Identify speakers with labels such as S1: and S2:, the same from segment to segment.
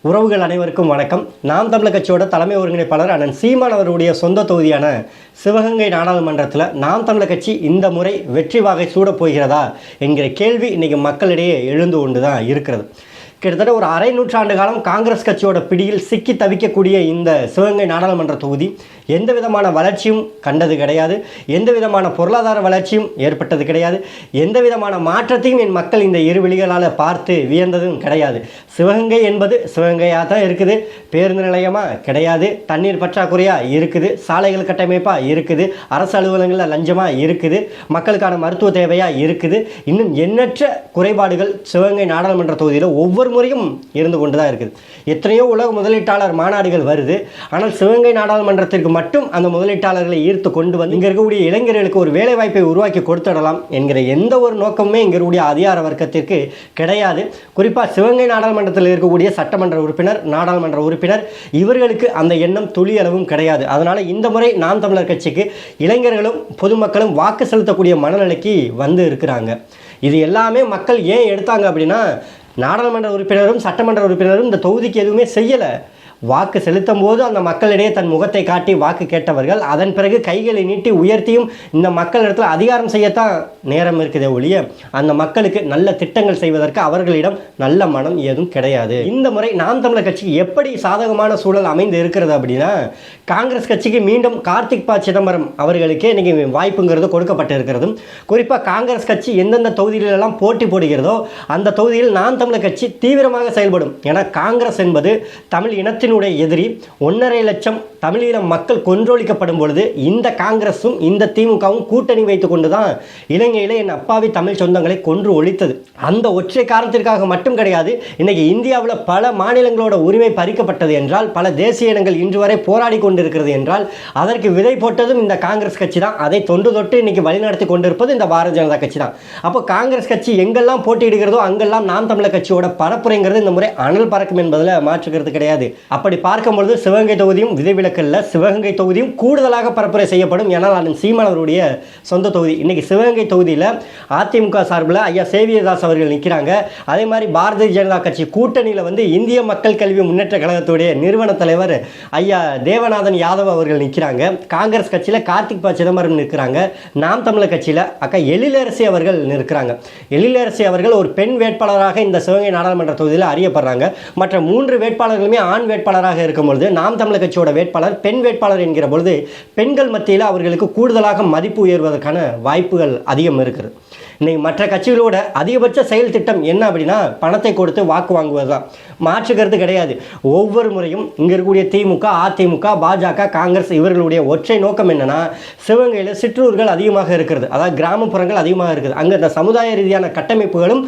S1: உறவுகள் அனைவருக்கும் வணக்கம். நாம் தமிழர் கட்சியோட தலைமை ஒருங்கிணைப்பாளர் அண்ணன் சீமான் அவருடைய சொந்த தொகுதியான சிவகங்கை நாடாளுமன்றத்தில் நாம் தமிழர் கட்சி இந்த முறை வெற்றி வாகை சூடப் போகிறதா என்கிற கேள்வி இன்றைக்கி மக்களிடையே எழுந்து கொண்டு தான் இருக்கிறது. கிட்டத்தட்ட ஒரு அரை நூற்றாண்டு காலம் காங்கிரஸ் கட்சியோட பிடியில் சிக்கி தவிக்கக்கூடிய இந்த சிவகங்கை நாடாளுமன்ற தொகுதி எந்த விதமான வளர்ச்சியும் கண்டது கிடையாது, எந்த விதமான பொருளாதார வளர்ச்சியும் ஏற்பட்டது கிடையாது, எந்த விதமான மாற்றத்தையும் என் மக்கள் இந்த இரு வெளிகளால் பார்த்து வியந்ததும் கிடையாது. சிவகங்கை என்பது சிவகங்கையாக தான் இருக்குது, பேருந்து நிலையமாக கிடையாது, தண்ணீர் பற்றாக்குறையாக இருக்குது, சாலைகள் கட்டமைப்பாக இருக்குது, அரசு அலுவலகங்களில் லஞ்சமாக இருக்குது, மக்களுக்கான மருத்துவ தேவையாக இருக்குது, இன்னும் எண்ணற்ற குறைபாடுகள் சிவகங்கை நாடாளுமன்ற தொகுதியில் ஒவ்வொரு முறையும் இருந்து கொண்டு தான் இருக்குது. எத்தனையோ உலக முதலீட்டாளர் மாநாடுகள் வருது, ஆனால் சிவகங்கை நாடாளுமன்றத்திற்கு மட்டும் அந்த முதலீட்டாளர்களை ஈர்த்து கொண்டு வந்து இங்கே இருக்கக்கூடிய இளைஞர்களுக்கு ஒரு வேலை வாய்ப்பை உருவாக்கி கொடுத்துடலாம் என்கிற எந்த ஒரு நோக்கமுமே இங்கே இருக்கக்கூடிய அதிகார வர்க்கத்திற்கு கிடையாது. குறிப்பாக சிவகங்கை நாடாளுமன்றத்தில் இருக்கக்கூடிய சட்டமன்ற உறுப்பினர், நாடாளுமன்ற உறுப்பினர் இவர்களுக்கு அந்த எண்ணம் துளி அளவும் கிடையாது. அதனால் இந்த முறை நாம் தமிழர் கட்சிக்கு இளைஞர்களும் பொதுமக்களும் வாக்கு செலுத்தக்கூடிய மனநிலைக்கு வந்து இருக்கிறாங்க. இது எல்லாமே மக்கள் ஏன் எடுத்தாங்க அப்படின்னா, நாடாளுமன்ற உறுப்பினரும் சட்டமன்ற உறுப்பினரும் இந்த தொகுதிக்கு எதுவுமே செய்யலை. வாக்கு செலுத்தும் போது அந்த மக்களிடையே தன் முகத்தை காட்டி வாக்கு கேட்டவர்கள் அதன் பிறகு கைகளை நீட்டி உயர்த்தியும் இந்த மக்களிடத்தில் அதிகாரம் செய்யத்தான் நேரம் இருக்குதே ஒழிய அந்த மக்களுக்கு நல்ல திட்டங்கள் செய்வதற்கு அவர்களிடம் நல்ல மனம் ஏதும் கிடையாது. இந்த முறை நாம் தமிழர் கட்சிக்கு எப்படி சாதகமான சூழல் அமைந்து இருக்கிறது அப்படின்னா, காங்கிரஸ் கட்சிக்கு மீண்டும் கார்த்திக் ப சிதம்பரம் அவர்களுக்கே இன்றைக்கி வாய்ப்புங்கிறது கொடுக்கப்பட்டு இருக்கிறதும், குறிப்பாக காங்கிரஸ் கட்சி எந்தெந்த தொகுதிகளெல்லாம் போட்டி போடுகிறதோ அந்த தொகுதியில் நாம் தமிழர் கட்சி தீவிரமாக செயல்படும். ஏன்னா காங்கிரஸ் என்பது தமிழ் இனத்தின் எதிரி. 1.5 லட்சம் தமிழீழ மக்கள் கொன்றொழிக்கப்படும் பொழுது இந்த காங்கிரஸும் இந்த திமுகவும் கூட்டணி வைத்துக் கொண்டுதான் இலங்கையில் என் அப்பாவி தமிழ் சொந்தங்களை கொன்று ஒழித்தது. அந்த ஒற்றை காரணத்திற்காக மட்டும் கிடையாது, இன்னைக்கு இந்தியாவில் பல மாநிலங்களோட உரிமை பறிக்கப்பட்டது என்றால், பல தேசிய இனங்கள் இன்று வரை போராடி கொண்டிருக்கிறது என்றால் அதற்கு விதை போட்டதும் இந்த காங்கிரஸ் கட்சி தான். அதை தொன்று தொட்டு இன்னைக்கு வழிநடத்தி கொண்டிருப்பது இந்த பாரதிய ஜனதா கட்சி தான். அப்போ காங்கிரஸ் கட்சி எங்கெல்லாம் போட்டியிடுகிறதோ அங்கெல்லாம் நாம் தமிழர் கட்சியோட பரப்புரைங்கிறது இந்த முறை அனல் பறக்கும் என்பதில் மாற்றுக்கிறது கிடையாது. அப்படி பார்க்கும்பொழுது சிவகங்கை தொகுதியும் விதிவிலக்கல்ல, சிவகங்கை தொகுதியும் கூடுதலாக பரப்புரை செய்யப்படும். ஏன்னால் அண்ணன் சீமான் அவருடைய சொந்த தொகுதி. இன்னைக்கு சிவகங்கை தொகுதியில் அதிமுக சார்பில் ஐயா சேவியதாஸ் அவர்கள் நிற்கிறாங்க. அதே மாதிரி பாரதிய ஜனதா கட்சி கூட்டணியில் வந்து இந்திய மக்கள் கல்வி முன்னேற்ற கழகத்துடைய நிறுவன தலைவர் ஐயா தேவநாதன் யாதவ் அவர்கள் நிற்கிறாங்க. காங்கிரஸ் கட்சியில் கார்த்திக் ப சிதம்பரம் நிற்கிறாங்க. நாம் தமிழர் கட்சியில் அக்கா எழிலரசி அவர்கள் நிற்கிறாங்க. எழிலரசி அவர்கள் ஒரு பெண் வேட்பாளராக இந்த சிவகங்கை நாடாளுமன்ற தொகுதியில் அறியப்படுறாங்க. மற்ற 3 வேட்பாளர்களுமே ஆண் வேட்பாளராக இருக்கும்பொழுது நாம் தமிழர் கட்சியோட வேட்பாளர் பெண் வேட்பாளர் என்கிற பொழுது பெண்கள் மத்தியில் அவர்களுக்கு கூடுதலாக மதிப்பு உயர்வதற்கான வாய்ப்புகள் அதிகம் இருக்குது. இன்னைக்கு மற்ற கட்சிகளோட அதிகபட்ச செயல் திட்டம் என்ன அப்படின்னா, பணத்தை கொடுத்து வாக்கு வாங்குவது தான். மாற்றுக்கிறது கிடையாது. ஒவ்வொரு முறையும் இங்கே இருக்கக்கூடிய திமுக, அதிமுக, பாஜக, காங்கிரஸ் இவர்களுடைய ஒற்றை நோக்கம் என்னன்னா, சிவகங்கையில் சிற்றூர்கள் அதிகமாக இருக்கிறது, அதாவது கிராமப்புறங்கள் அதிகமாக இருக்குது, அங்கே இந்த சமுதாய ரீதியான கட்டமைப்புகளும்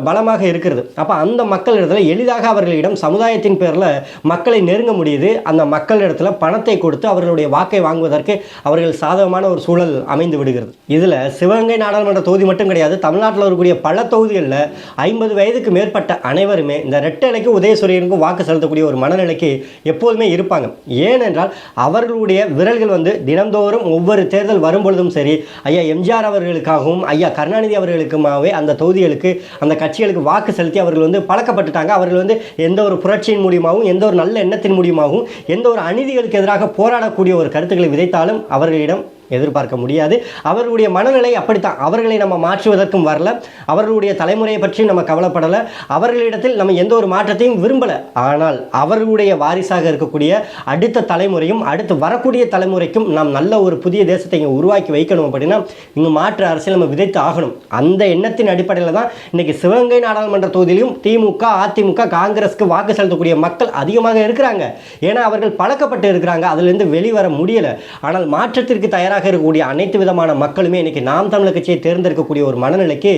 S1: பலமாக இருக்கிறது. அப்போ அந்த மக்களிடத்தில் எளிதாக அவர்களிடம் சமுதாயத்தின் பேரில் மக்களை நெருங்க முடியுது. அந்த மக்களிடத்தில் பணத்தை கொடுத்து அவர்களுடைய வாக்கை வாங்குவதற்கு அவர்கள் சாதகமான ஒரு சூழல் அமைந்து விடுகிறது. இதில் சிவகங்கை நாடாளுமன்ற தொகுதி மட்டும் கிடையாது, தமிழ்நாட்டில் இருக்கக்கூடிய பல தொகுதிகளில் 50 வயதுக்கு மேற்பட்ட அனைவருமே இந்த ரெட்டலைக்கு உதயசூரியனுக்கும் வாக்கு செலுத்தக்கூடிய ஒரு மனநிலைக்கு எப்போதுமே இருப்பாங்க. ஏனென்றால் அவர்களுடைய விரல்கள் வந்து தினந்தோறும் ஒவ்வொரு தேர்தல் வரும்பொழுதும் சரி, ஐயா எம்ஜிஆர் அவர்களுக்காகவும் ஐயா கருணாநிதி அவர்களுக்குமாகவே அந்த தொகுதிகளுக்கு அந்த கட்சிகளுக்கு வாக்கு செலுத்தி அவர்கள் வந்து பழக்கப்பட்டுட்டாங்க. அவர்கள் வந்து எந்த ஒரு புரட்சியின் மூலியமாகவும் எந்த ஒரு நல்ல எண்ணத்தின் மூலியமாகவும் எந்த ஒரு அநீதிகளுக்கு எதிராக போராடக்கூடிய ஒரு கருத்துக்களை விதைத்தாலும் அவர்களிடம் எதிர்பார்க்க முடியாது. அவர்களுடைய மனநிலை அப்படித்தான். அவர்களை நம்ம மாற்றுவதற்கும் வரல, அவர்களுடைய தலைமுறையை பற்றி நம்ம கவலைப்படலை, அவர்களிடத்தில் நம்ம எந்த ஒரு மாற்றத்தையும் விரும்பலை. ஆனால் அவர்களுடைய வாரிசாக இருக்கக்கூடிய அடுத்த தலைமுறையும் அடுத்து வரக்கூடிய தலைமுறைக்கும் நாம் நல்ல ஒரு புதிய தேசத்தை இங்கே உருவாக்கி வைக்கணும் அப்படின்னா இங்கே மாற்று அரசியல் நம்ம விதைத்து ஆகணும். அந்த எண்ணத்தின் அடிப்படையில் தான் இன்றைக்கி சிவகங்கை நாடாளுமன்ற தொகுதியிலும் திமுக, அதிமுக, காங்கிரஸுக்கு வாக்கு செலுத்தக்கூடிய மக்கள் அதிகமாக இருக்கிறாங்க. ஏன்னா அவர்கள் பழக்கப்பட்டு இருக்கிறாங்க, அதிலிருந்து வெளிவர முடியலை. ஆனால் மாற்றத்திற்கு தயாராக இருக்கக்கூடிய அனைத்து விதமான மக்களுமே இன்னைக்கு நாம் தமிழர் கட்சியை தேர்ந்தெடுக்கக்கூடிய ஒரு மனநிலைக்கு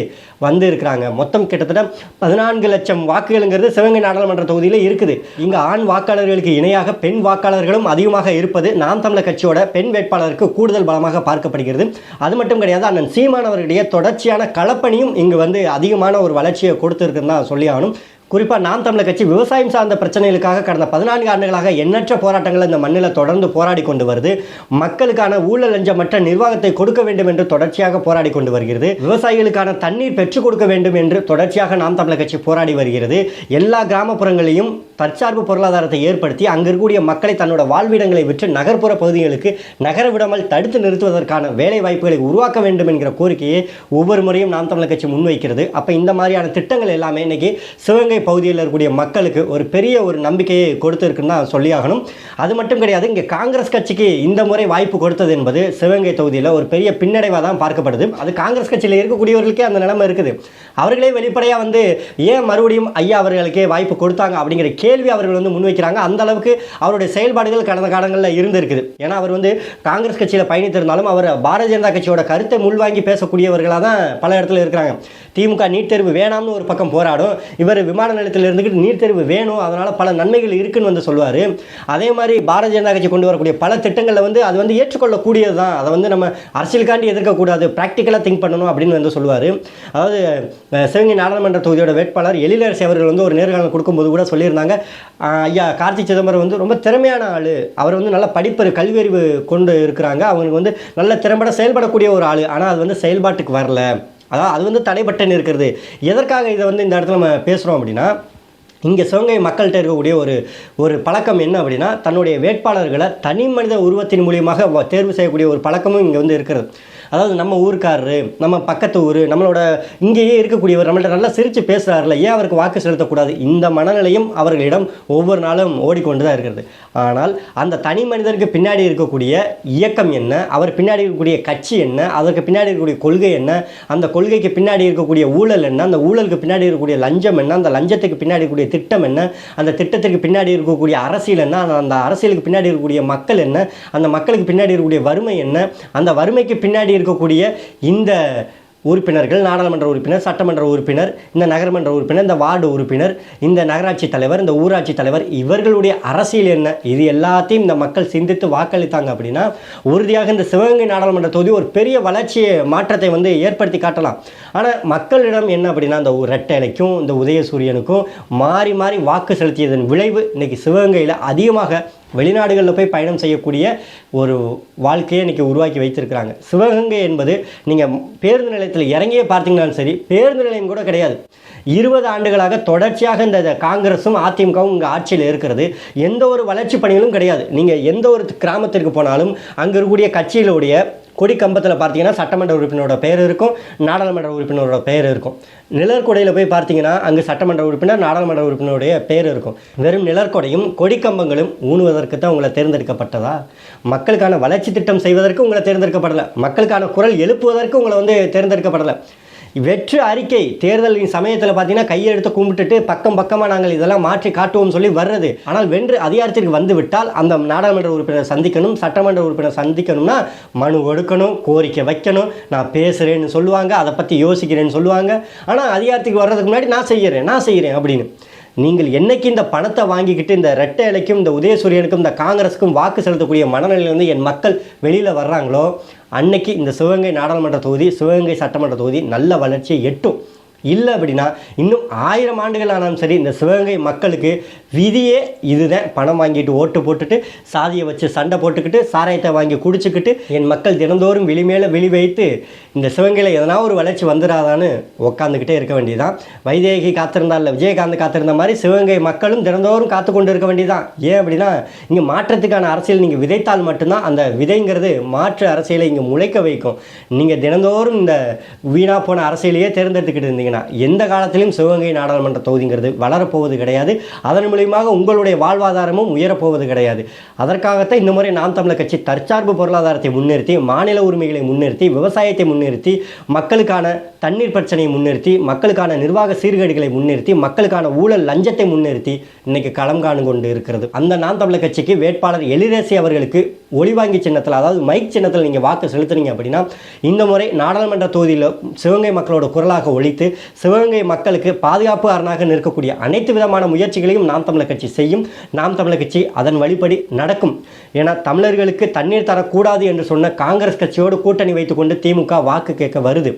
S1: வந்து இருக்கிறாங்க. மொத்தம் கிட்டத்தட்ட 14 லட்சம் வாக்குகள்ங்கிறது சிவகங்கை நாடாளுமன்ற தொகுதியில் இருக்குது. இங்கே ஆண் வாக்காளர்களுக்கு இணையாக பெண் வாக்காளர்களும் அதிகமாக இருப்பது நாம் தமிழர் கட்சியோட பெண் வேட்பாளருக்கு கூடுதல் பலமாக பார்க்கப்படுகிறது. அது மட்டும் கிடையாது, அண்ணன் சீமான் அவர்களுடைய தொடர்ச்சியான களப்பணியும் இங்கு வந்து அதிகமான ஒரு வளர்ச்சியை கொடுத்துருக்குன்னு தான் சொல்லி ஆகணும். குறிப்பாக நாம் தமிழர் கட்சி விவசாயம் சார்ந்த பிரச்சனைகளுக்காக கடந்த 14 ஆண்டுகளாக எண்ணற்ற போராட்டங்களை இந்த மண்ணில் தொடர்ந்து போராடி கொண்டு வருது. மக்களுக்கான ஊழல் லஞ்சமற்ற நிர்வாகத்தை கொடுக்க வேண்டும் என்று தொடர்ச்சியாக போராடி கொண்டு வருகிறது. விவசாயிகளுக்கான தண்ணீர் பெற்றுக் கொடுக்க வேண்டும் என்று தொடர்ச்சியாக நாம் தமிழர் கட்சி போராடி வருகிறது. எல்லா கிராமப்புறங்களையும் தற்சார்பு பொருளாதாரத்தை ஏற்படுத்தி அங்கு இருக்கக்கூடிய மக்களை தன்னோட வாழ்விடங்களை விற்று நகர்ப்புற பகுதிகளுக்கு நகர விடாமல் தடுத்து நிறுத்துவதற்கான வேலை வாய்ப்புகளை உருவாக்க வேண்டும் என்கிற கோரிக்கையை ஒவ்வொரு முறையும் நாம் தமிழர் கட்சி முன்வைக்கிறது. அப்போ இந்த மாதிரியான திட்டங்கள் எல்லாமே இன்னைக்கு சிவகங்கை பகுதியில் இருக்கக்கூடிய மக்களுக்கு ஒரு பெரிய ஒரு நம்பிக்கையை கொடுத்திருக்குன்னு தான் சொல்லியாகணும். அது மட்டும் கிடையாது, இங்கே காங்கிரஸ் கட்சிக்கு இந்த முறை வாய்ப்பு கொடுத்தது என்பது சிவகங்கை தொகுதியில் ஒரு பெரிய பின்னடைவாக தான் பார்க்கப்படுது. அது காங்கிரஸ் கட்சியில் இருக்கக்கூடியவர்களுக்கே அந்த நிலைமை இருக்குது. அவர்களே வெளிப்படையாக ஏன் மறுபடியும் ஐயா அவர்களுக்கே வாய்ப்பு கொடுத்தாங்க அப்படிங்கிற கேள்வி அவர்கள் முன்வைக்கிறாங்க. அந்த அளவுக்கு அவருடைய செயல்பாடுகள் கடந்த காலங்களில் இருந்திருக்குது. ஏன்னா அவர் காங்கிரஸ் கட்சியில் பயணித்திருந்தாலும் அவர் பாரதிய ஜனதா கட்சியோட கருத்தை முள்வாங்கி பேசக்கூடியவர்களாக தான் பல இடத்துல இருக்கிறாங்க. திமுக நீட் தேர்வு வேணாம்னு ஒரு பக்கம் போராடும், இவர் விமான நிலையத்தில் இருந்துக்கிட்டு நீட் தேர்வு வேணும், அதனால் பல நன்மைகள் இருக்குன்னு சொல்லுவார். அதே மாதிரி பாரதிய ஜனதா கட்சி கொண்டு வரக்கூடிய பல திட்டங்களில் அது ஏற்றுக்கொள்ளக்கூடியது தான். அதை நம்ம அரசியலுக்காண்டி எதிர்க்கக்கூடாது, ப்ராக்டிக்கலாக திங்க் பண்ணணும் அப்படின்னு சொல்லுவார். அதாவது சிவகங்கை நாடாளுமன்ற தொகுதியோட வேட்பாளர் எழிலரசி அவர்கள் ஒரு நேர்காணல் கொடுக்கும்போது கூட சொல்லியிருந்தாங்க, ஐயா கார்த்தி சிதம்பரம் ரொம்ப திறமையான ஆள், அவர் நல்ல படிப்பு கல்வியறிவு கொண்டு இருக்கிறாங்க, அவங்களுக்கு நல்ல திறம்பட செயல்படக்கூடிய ஒரு ஆள், ஆனால் அது செயல்பாட்டுக்கு வரல, அதாவது அது தடைப்பட்டுன்னு இருக்கிறது. எதற்காக இதை இந்த இடத்துல நம்ம பேசுகிறோம் அப்படின்னா, இங்கே சிவகங்கை மக்கள்கிட்ட இருக்கக்கூடிய ஒரு பழக்கம் என்ன அப்படின்னா, தன்னுடைய வேட்பாளர்களை தனி மனித உருவத்தின் மூலியமாக தேர்வு செய்யக்கூடிய ஒரு பழக்கமும் இங்கே இருக்கிறது. அதாவது நம்ம ஊருக்காரரு, நம்ம பக்கத்து ஊர், நம்மளோட இங்கேயே இருக்கக்கூடியவர் நம்மள்ட்ட நல்லா சிரித்து பேசுகிறாருல, ஏன் அவருக்கு வாக்கு செலுத்தக்கூடாது, இந்த மனநிலையும் அவர்களிடம் ஒவ்வொரு நாளும் ஓடிக்கொண்டு தான் இருக்கிறது. ஆனால் அந்த தனி மனிதருக்கு பின்னாடி இருக்கக்கூடிய இயக்கம் என்ன, அவர் பின்னாடி இருக்கக்கூடிய கட்சி என்ன, அதற்கு பின்னாடி இருக்கக்கூடிய கொள்கை என்ன, அந்த கொள்கைக்கு பின்னாடி இருக்கக்கூடிய ஊழல் என்ன, அந்த ஊழலுக்கு பின்னாடி இருக்கக்கூடிய லஞ்சம் என்ன, அந்த லஞ்சத்துக்கு பின்னாடி இருக்கக்கூடிய திட்டம் என்ன, அந்த திட்டத்திற்கு பின்னாடி இருக்கக்கூடிய அரசியல் என்ன, அந்த அரசியலுக்கு பின்னாடி இருக்கக்கூடிய மக்கள் என்ன, அந்த மக்களுக்கு பின்னாடி இருக்கக்கூடிய வறுமை என்ன, அந்த வறுமைக்கு பின்னாடி இருக்கக்கூடிய இந்த உறுப்பினர்கள், நாடாளுமன்ற உறுப்பினர், சட்டமன்ற உறுப்பினர், இந்த நகரமன்ற உறுப்பினர், இந்த வார்டு உறுப்பினர், இந்த நகராட்சி தலைவர், இந்த ஊராட்சி தலைவர், இவர்களுடைய அரசியல் என்ன, இது எல்லாத்தையும் இந்த மக்கள் சிந்தித்து வாக்களித்தாங்க அப்படின்னா உறுதியாக இந்த சிவகங்கை நாடாளுமன்ற தொகுதி ஒரு பெரிய வளர்ச்சியை மாற்றத்தை ஏற்படுத்தி காட்டலாம். ஆனால் மக்களிடம் என்ன அப்படின்னா, இந்த ரெட்டை இலைக்கும் இந்த உதயசூரியனுக்கும் மாறி மாறி வாக்கு செலுத்தியதன் விளைவு இன்றைக்கி சிவகங்கையில் அதிகமாக வெளிநாடுகளில் போய் பயணம் செய்யக்கூடிய ஒரு வாழ்க்கையை இன்றைக்கி உருவாக்கி வைத்திருக்கிறாங்க. சிவகங்கை என்பது நீங்கள் பேருந்து நிலையத்தில் இறங்கியே பார்த்தீங்கன்னாலும் சரி, பேருந்து நிலையம் கூட கிடையாது. 20 ஆண்டுகளாக தொடர்ச்சியாக இந்த காங்கிரஸும் அதிமுகவும் இங்கே ஆட்சியில் இருக்கிறது. எந்த ஒரு வளர்ச்சி பணிகளும் கிடையாது. நீங்கள் எந்த ஒரு கிராமத்திற்கு போனாலும் அங்கே இருக்கக்கூடிய கட்சிகளுடைய கொடி கம்பத்தில் பார்த்தீங்கன்னா சட்டமன்ற உறுப்பினரோட பெயர் இருக்கும், நாடாளுமன்ற உறுப்பினரோட பெயர் இருக்கும். நிழற்கொடையில் போய் பார்த்தீங்கன்னா அங்கு சட்டமன்ற உறுப்பினர், நாடாளுமன்ற உறுப்பினருடைய பெயர் இருக்கும். வெறும் நிழற்கொடையும் கொடி கம்பங்களும் ஊனுவதற்கு தான் உங்களை தேர்ந்தெடுக்கப்பட்டதா? மக்களுக்கான வளர்ச்சி திட்டம் செய்வதற்கு உங்களை தேர்ந்தெடுக்கப்படலை, மக்களுக்கான குரல் எழுப்புவதற்கு உங்களை தேர்ந்தெடுக்கப்படலை. வெற்று அறிக்கை தேர்தலின் சமயத்தில் பார்த்தீங்கன்னா கையெழுத்து கும்பிட்டுட்டு பக்கமாக நாங்கள் இதெல்லாம் மாற்றி காட்டுவோம் சொல்லி வர்றது. ஆனால் வென்று அதிகாரத்திற்கு வந்து விட்டால் அந்த நாடாளுமன்ற உறுப்பினர் சந்திக்கணும், சட்டமன்ற உறுப்பினர் சந்திக்கணும்னா மனு கொடுக்கணும், கோரிக்கை வைக்கணும், நான் பேசுகிறேன்னு சொல்லுவாங்க, அதை பற்றி யோசிக்கிறேன்னு சொல்லுவாங்க. ஆனால் அதிகாரத்துக்கு வர்றதுக்கு முன்னாடி நான் செய்கிறேன் அப்படின்னு. நீங்கள் என்னைக்கு இந்த பணத்தை வாங்கிக்கிட்டு இந்த ரெட்டை இலைக்கும் இந்த உதயசூரியனுக்கும் இந்த காங்கிரஸுக்கும் வாக்கு செலுத்தக்கூடிய மனநிலையில் என் மக்கள் வெளியில் வர்றாங்களோ அன்னைக்கு இந்த சிவகங்கை நாடாளுமன்ற தொகுதி, சிவகங்கை சட்டமன்ற தொகுதி நல்ல வளர்ச்சியை எட்டும். இல்லை அப்படின்னா இன்னும் 1000 ஆண்டுகள் ஆனாலும் சரி இந்த சிவகங்கை மக்களுக்கு விதியே இதுதான். பணம் வாங்கிட்டு ஓட்டு போட்டுட்டு சாதியை வச்சு சண்டை போட்டுக்கிட்டு சாராயத்தை வாங்கி குடிச்சுக்கிட்டு என் மக்கள் தினந்தோறும் விழி மேலே விழி வைத்து இந்த சிவகங்கையில் எதனா ஒரு வளர்ச்சி வந்துடாதான்னு உட்காந்துக்கிட்டே இருக்க வேண்டியதுதான். வைதேகி காத்திருந்தால் விஜயகாந்த் காத்திருந்த மாதிரி சிவகங்கை மக்களும் தினந்தோறும் காத்து கொண்டு இருக்க வேண்டியதுதான். ஏன் அப்படின்னா இங்கே மாற்றத்துக்கான அரசியல் நீங்கள் விதைத்தால் மட்டும்தான் அந்த விதைங்கிறது மாற்று அரசியலை இங்கே முளைக்க வைக்கும். நீங்கள் தினந்தோறும் இந்த வீணாக போன அரசியலையே தேர்ந்தெடுத்துக்கிட்டு இருந்தீங்க எந்த காலத்திலும் சிவகங்கை நாடாளுமன்ற தொகுதிங்கிறது வளரப்போவது கிடையாது. அதன் மூலியமாக உங்களுடைய வாழ்வாதாரமும் உயரப்போவது கிடையாது. அதற்காகத்தான் இந்த முறை நாம் தமிழர் கட்சி தற்சார்பு பொருளாதாரத்தை முன்னிறுத்தி, மாநில உரிமைகளை முன்னிறுத்தி, விவசாயத்தை முன்னிறுத்தி, மக்களுக்கான தண்ணீர் பிரச்சனையை முன்னிறுத்தி, மக்களுக்கான நிர்வாக சீர்கேடுகளை முன்னிறுத்தி, மக்களுக்கான ஊழல் லஞ்சத்தை முன்னிறுத்தி இன்னைக்கு களம் காணு கொண்டு இருக்கிறது. அந்த நாம் தமிழர் கட்சிக்கு வேட்பாளர் எழிலரசி அவர்களுக்கு ஒளிவாங்கி சின்னத்தில், அதாவது மைக் சின்னத்தில் நீங்கள் வாக்கு செலுத்துனீங்க அப்படின்னா இந்த முறை நாடாளுமன்ற தொகுதியில் சிவகங்கை மக்களோட குரலாக ஒழித்து சிவகங்கை மக்களுக்கு பாதுகாப்பு அரணாக நிற்கக்கூடிய அனைத்து விதமான முயற்சிகளையும் நாம் தமிழர் கட்சி செய்யும். நாம் தமிழர் கட்சி அதன் வழிபடி நடக்கும். ஏன்னா தமிழர்களுக்கு தண்ணீர் தரக்கூடாது என்று சொன்ன காங்கிரஸ் கட்சியோடு கூட்டணி வைத்துக்கொண்டு திமுக வாக்கு கேட்க வருது.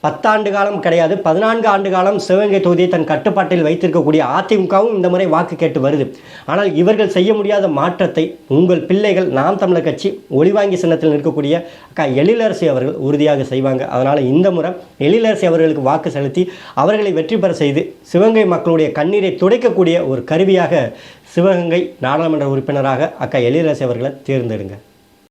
S1: 10 ஆண்டு காலம் கிடையாது, 14 ஆண்டு காலம் சிவகங்கை தொகுதியை தன் கட்டுப்பாட்டில் வைத்திருக்கக்கூடிய அதிமுகவும் இந்த முறை வாக்கு கேட்டு வருது. ஆனால் இவர்கள் செய்ய முடியாத மாற்றத்தை உங்கள் பிள்ளைகள் நாம் தமிழர் கட்சி ஒளிவாங்கி சின்னத்தில் நிற்கக்கூடிய அக்கா எழிலரசி அவர்கள் உறுதியாக செய்வாங்க. அதனால் இந்த முறை எழிலரசி அவர்களுக்கு வாக்கு செலுத்தி அவர்களை வெற்றி பெற செய்து சிவகங்கை மக்களுடைய கண்ணீரை துடைக்கக்கூடிய ஒரு கருவியாக சிவகங்கை நாடாளுமன்ற உறுப்பினராக அக்கா எழிலரசி அவர்களை தேர்ந்தெடுங்க.